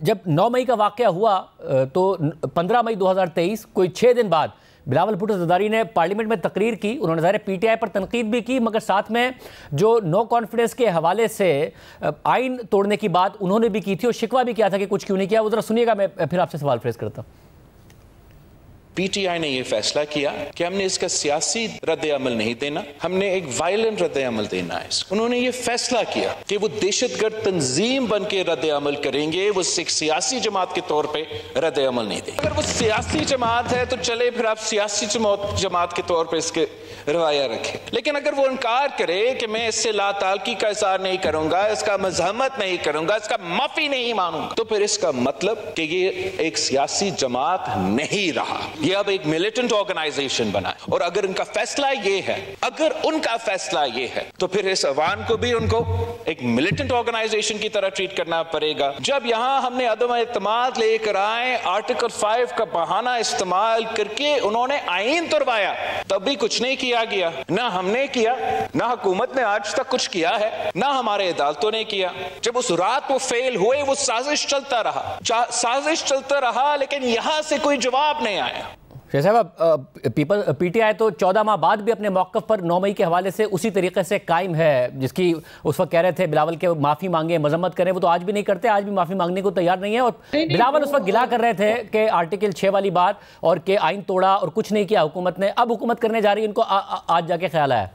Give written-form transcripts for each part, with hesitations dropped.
जब 9 मई का वाक़या हुआ तो 15 मई 2023 कोई 6 दिन बाद बिलावल भुट्टो ज़रदारी ने पार्लियामेंट में तकरीर की। उन्होंने ज़ाहिर पीटीआई पर तनकीद भी की, मगर साथ में जो नो कॉन्फिडेंस के हवाले से आइन तोड़ने की बात उन्होंने भी की थी और शिकवा भी किया था कि कुछ क्यों नहीं किया। वो ज़रा सुनिएगा, मैं फिर आपसे सवाल फ्रेज करता हूँ। पीटीआई ने यह फैसला किया कि हमने इसका सियासी रद्द अमल नहीं देना, हमने एक वायलेंट रद्द अमल देना है। उन्होंने ये फैसला किया कि वो दहशतगर्द तंजीम बन के रद्द अमल करेंगे, वो एक सियासी जमात के तौर पे रद्द अमल नहीं देंगे। अगर वो सियासी जमात है तो चले, फिर आप सियासी जमात के तौर पे इसके रवैया रखें, लेकिन अगर वो इनकार करे कि मैं इससे लाताल्लुकी का इज़हार नहीं करूंगा, इसका मज़हमत नहीं करूंगा, इसका माफी नहीं मानूंगा, तो फिर इसका मतलब कि ये एक सियासी जमात नहीं रहा, ये अब एक मिलिटेंट ऑर्गेनाइजेशन बना है। और अगर इनका फैसला ये है, अगर उनका फैसला ये है, तो फिर इस अवान को भी उनको एक मिलिटेंट ऑर्गेनाइजेशन की तरह ट्रीट करना पड़ेगा। जब यहां हमने अदम एतमाद लेकर आए, आर्टिकल 5 का बहाना इस्तेमाल करके उन्होंने आईन तोड़वाया, तब भी कुछ नहीं किया गया। ना हमने किया, ना हुकूमत ने आज तक कुछ किया है, ना हमारे अदालतों ने किया। जब उस रात वो फेल हुए, वो साजिश चलता रहा, लेकिन यहां से कोई जवाब नहीं आया। शेख साहब, पीटीआई तो 14 माह बाद भी अपने मौक़िफ़ पर 9 मई के हवाले से उसी तरीके से कायम है, जिसकी उस वक्त कह रहे थे बिलावल के माफ़ी मांगे, मजम्मत करें। वो तो आज भी नहीं करते, आज भी माफ़ी मांगने को तैयार नहीं है। और बिलावल उस वक्त गिला कर रहे थे कि आर्टिकल 6 वाली बात और के आइन तोड़ा और कुछ नहीं किया हुकूमत ने। अब हुकूमत करने जा रही है, इनको आज जाके ख्याल आया?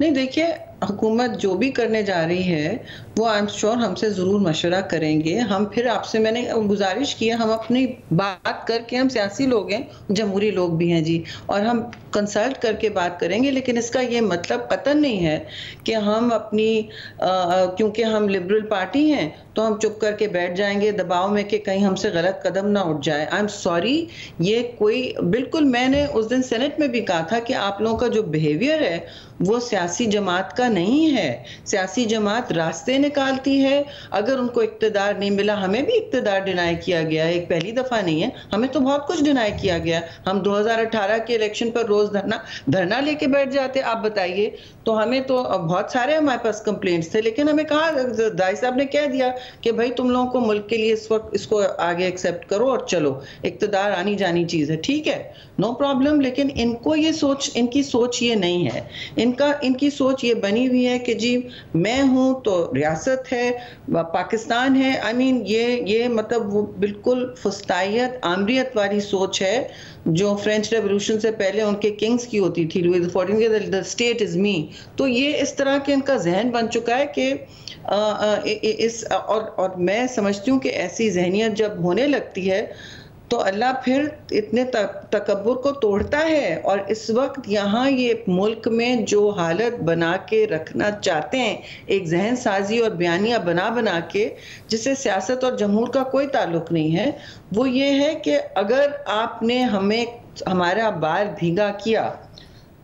नहीं, देखिए, हुकूमत जो भी करने जा रही है वो आई एम श्योर हमसे ज़रूर मशवरा करेंगे। हम फिर आपसे, मैंने गुजारिश की है, हम अपनी बात करके, हम सियासी लोग हैं, जमहूरी लोग भी हैं जी, और हम कंसल्ट करके बात करेंगे। लेकिन इसका ये मतलब कतई नहीं है कि हम अपनी क्योंकि हम लिबरल पार्टी हैं तो हम चुप करके बैठ जाएंगे दबाव में कि कहीं हमसे गलत कदम ना उठ जाए। आई एम सॉरी, ये कोई बिल्कुल, मैंने उस दिन सेनेट में भी कहा था कि आप लोगों का जो बिहेवियर है वो सियासी जमात का नहीं है। सियासी जमात रास्ते निकालती है। अगर उनको इक्तदार नहीं मिला, हमें भी इक्तदार डिनाई किया गया है, एक पहली दफा नहीं है, हमें तो बहुत कुछ डिनाई किया गया। हम 2018 के इलेक्शन पर रोज धरना लेके बैठ जाते, आप बताइए। तो हमें तो बहुत सारे हमारे पास कंप्लेंट्स थे, लेकिन हमें कहा, दाई साहब ने कह दिया कि भाई तुम लोगों को मुल्क के लिए इस वक्त इसको आगे एक्सेप्ट करो और चलो, इक्तदार आनी जानी चीज है, ठीक है, नो प्रॉब्लम। लेकिन इनको ये सोच, इनकी सोच ये नहीं है। इनकी सोच ये बनी हुई है कि जी मैं हूं तो रियासत है, पाकिस्तान है। आई मीन ये मतलब वो बिल्कुल फुस्तायत, आमरियत वाली सोच है जो फ्रेंच रेवोल्यूशन से पहले उनके किंग्स की होती थी, लुई XIV के, द स्टेट इज मी। तो ये इस तरह के इनका जहन बन चुका है कि और मैं समझती हूँ कि ऐसी जहनियत जब होने लगती है तो अल्लाह फिर इतने तकब्बुर को तोड़ता है। और इस वक्त यहाँ ये मुल्क में जो हालत बना के रखना चाहते हैं, एक जहन साजी और बयानिया बना के, जिससे सियासत और जमहूर का कोई ताल्लुक नहीं है, वो ये है कि अगर आपने हमारा बाल भीगा किया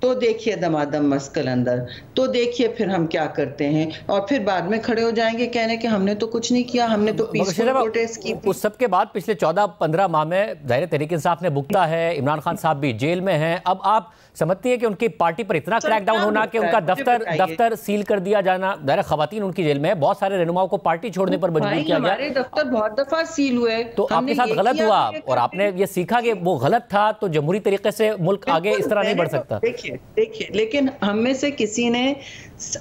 तो देखिए दमादम मस्कल अंदर, तो देखिए फिर हम क्या करते हैं। और फिर बाद में खड़े हो जाएंगे कहने कि हमने तो कुछ नहीं किया, हमने तो पीसफुल प्रोटेस्ट की। उस सब के बाद पिछले 14-15 माह में ज़ाहिर तहरीक इंसाफ ने भुगता है, इमरान खान साहब भी जेल में हैं। अब आप समझती है कि उनकी पार्टी पर इतना क्रैकडाउन होना कि उनका दफ्तर सील कर दिया जाना, ज़ाहिर खवातीन उनकी जेल में है, बहुत सारे रहनुमाओं को पार्टी छोड़ने पर मजबूर किया गया। हमारे दफ्तर बहुत दफा सील हुए, तो आपके साथ गलत हुआ और आपने ये सीखा कि वो गलत था, तो जमहूरी तरीके से मुल्क आगे इस तरह नहीं बढ़ सकता। देखिए, लेकिन हम में से किसी ने,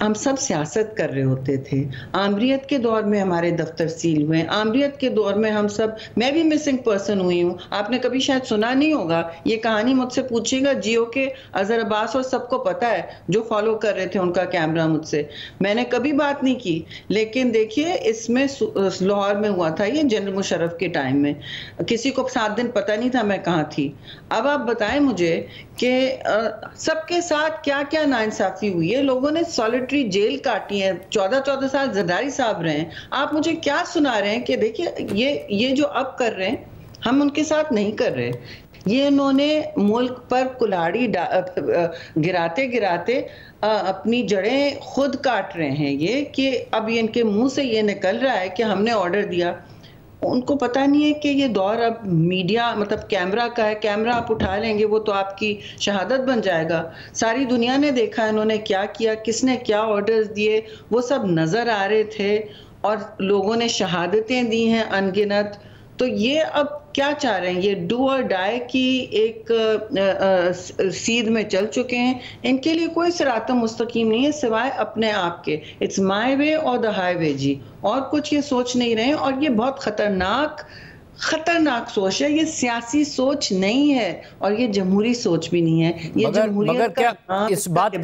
हम सब सियासत कर रहे होते थे। आमरीत के दौर में हमारे दफ्तर सील हुए, आमरीत के दौर में हम सब, मैं भी मिसिंग पर्सन हुई हूँ। आपने कभी शायद सुना नहीं होगा ये कहानी, मुझसे पूछिएगा, जियो के अजहर अब्बास और सबको पता है जो फॉलो कर रहे थे उनका कैमरा मुझसे, मैंने कभी बात नहीं की। लेकिन देखिए, इसमें लाहौर में हुआ था ये जनरल मुशर्रफ के टाइम में, किसी को 7 दिन पता नहीं था मैं कहाँ थी। अब आप बताएं मुझे कि सबके साथ क्या क्या नाइंसाफी हुई है। लोगों ने सॉलिटरी जेल काटी है, 14-14 साल जरदारी साहब रहे हैं। आप मुझे क्या सुना रहे हैं कि देखिए ये जो अब कर रहे हैं हम उनके साथ नहीं कर रहे। ये इन्होंने मुल्क पर कुल्हाड़ी गिराते गिराते अपनी जड़ें खुद काट रहे हैं। ये कि अब इनके मुंह से ये निकल रहा है कि हमने ऑर्डर दिया, उनको पता नहीं है कि ये दौर अब मीडिया मतलब कैमरा का है। कैमरा आप उठा लेंगे वो तो आपकी शहादत बन जाएगा। सारी दुनिया ने देखा इन्होंने क्या किया, किसने क्या ऑर्डर्स दिए, वो सब नजर आ रहे थे। और लोगों ने शहादतें दी हैं अनगिनत। तो ये अब क्या चाह रहे हैं, ये डू और डाई की एक सीध में चल चुके हैं। इनके लिए कोई सिरात मुस्तकीम नहीं है सिवाय अपने आप के, इट्स माय वे और द हाईवे जी, और कुछ ये सोच नहीं रहे हैं। और ये बहुत खतरनाक सोच है, ये सियासी सोच नहीं है और ये जमहूरी सोच भी नहीं है। ये मगर क्या इस बात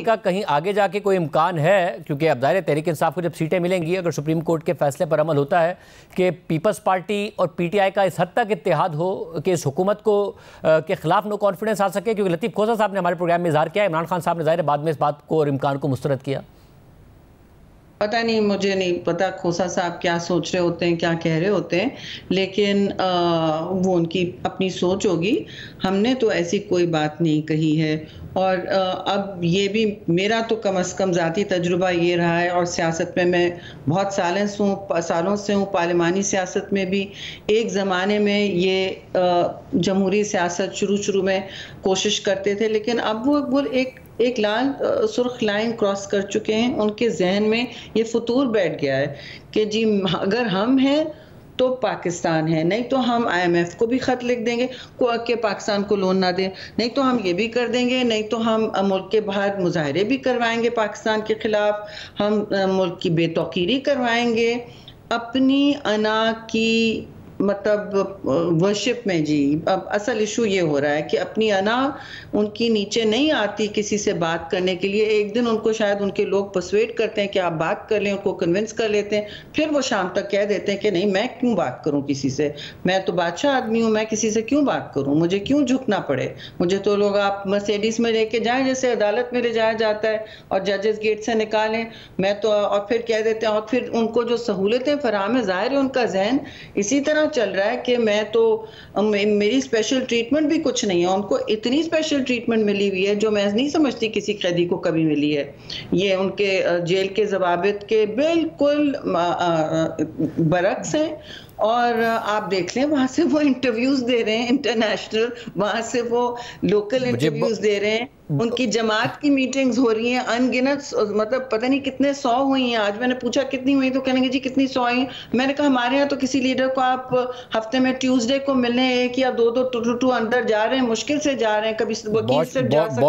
का कहीं आगे जाके कोई इम्कान है, क्योंकि अब ज़ाहिर तहरीक इंसाफ को जब सीटें मिलेंगी, अगर सुप्रीम कोर्ट के फैसले पर अमल होता है कि पीपल्स पार्टी और पीटीआई का इस हद तक इत्तेहाद हो कि इस हुकूमत को के खिलाफ नो कॉन्फिडेंस आ सके? क्योंकि लतीफ़ खोसा साहब ने हमारे प्रोग्राम में इजहार किया, इमरान खान साहब ने ज़ाहिर बाद में इस बात को और इम्कान को मुस्तरद किया। पता नहीं, मुझे नहीं पता खोसा साहब क्या सोच रहे होते हैं, क्या कह रहे होते हैं, लेकिन वो उनकी अपनी सोच होगी। हमने तो ऐसी कोई बात नहीं कही है। और अब ये भी मेरा तो कम से कम ज़ाती तजुर्बा ये रहा है, और सियासत में मैं बहुत सालों से हूँ, पार्लिमानी सियासत में भी। एक ज़माने में ये जमहूरी सियासत शुरू में कोशिश करते थे, लेकिन अब वो एक लाल सुर्ख लाइन क्रॉस कर चुके हैं। उनके जहन में ये फतूर बैठ गया है कि जी अगर हम हैं तो पाकिस्तान है, नहीं तो हम IMF को भी खत लिख देंगे कि पाकिस्तान को लोन ना दे, नहीं तो हम ये भी कर देंगे, नहीं तो हम मुल्क के बाहर मुजाहरे भी करवाएंगे पाकिस्तान के खिलाफ, हम मुल्क की बेतौकीरी करवाएंगे। अपनी अना की मतलब वर्शिप में जी अब असल इशू ये हो रहा है कि अपनी अना उनकी नीचे नहीं आती किसी से बात करने के लिए। एक दिन उनको शायद उनके लोग पर्सुएड करते हैं कि आप बात कर लें, उनको कन्विंस कर लेते हैं, फिर वो शाम तक कह देते हैं कि नहीं मैं क्यों बात करूं किसी से, मैं तो बादशाह आदमी हूं, मैं किसी से क्यों बात करूं, मुझे क्यों झुकना पड़े, मुझे तो लोग आप मर्सिडीज में लेके जाएं जैसे अदालत में ले जाया जाता है और जजेस गेट से निकालें, मैं तो, और फिर कह देते हैं, और फिर उनको जो सहूलतें फराहम है, जाहिर है उनका जहन इसी तरह चल रहा है कि मैं तो मेरी स्पेशल ट्रीटमेंट भी कुछ नहीं है। उनको इतनी स्पेशल ट्रीटमेंट मिली हुई है जो मैं नहीं समझती किसी कैदी को कभी मिली है। ये उनके जेल के ज़वाबित के बिल्कुल बरक्स हैं। और आप देख लें वहां से वो इंटरव्यूज दे रहे हैं इंटरनेशनल, वहां से वो लोकल इंटरव्यूज दे रहे हैं, उनकी जमात की मीटिंग्स हो रही हैं अनगिनत, मतलब पता नहीं कितने 100 हुई हैं। आज मैंने पूछा कितनी हुई तो कहेंगे जी कितनी 100 हुई। मैंने कहा हमारे यहाँ तो किसी लीडर को आप हफ्ते में ट्यूसडे को मिलने एक या दो अंदर जा रहे हैं, मुश्किल से जा रहे हैं, कभी वकील से जा सकते हैं।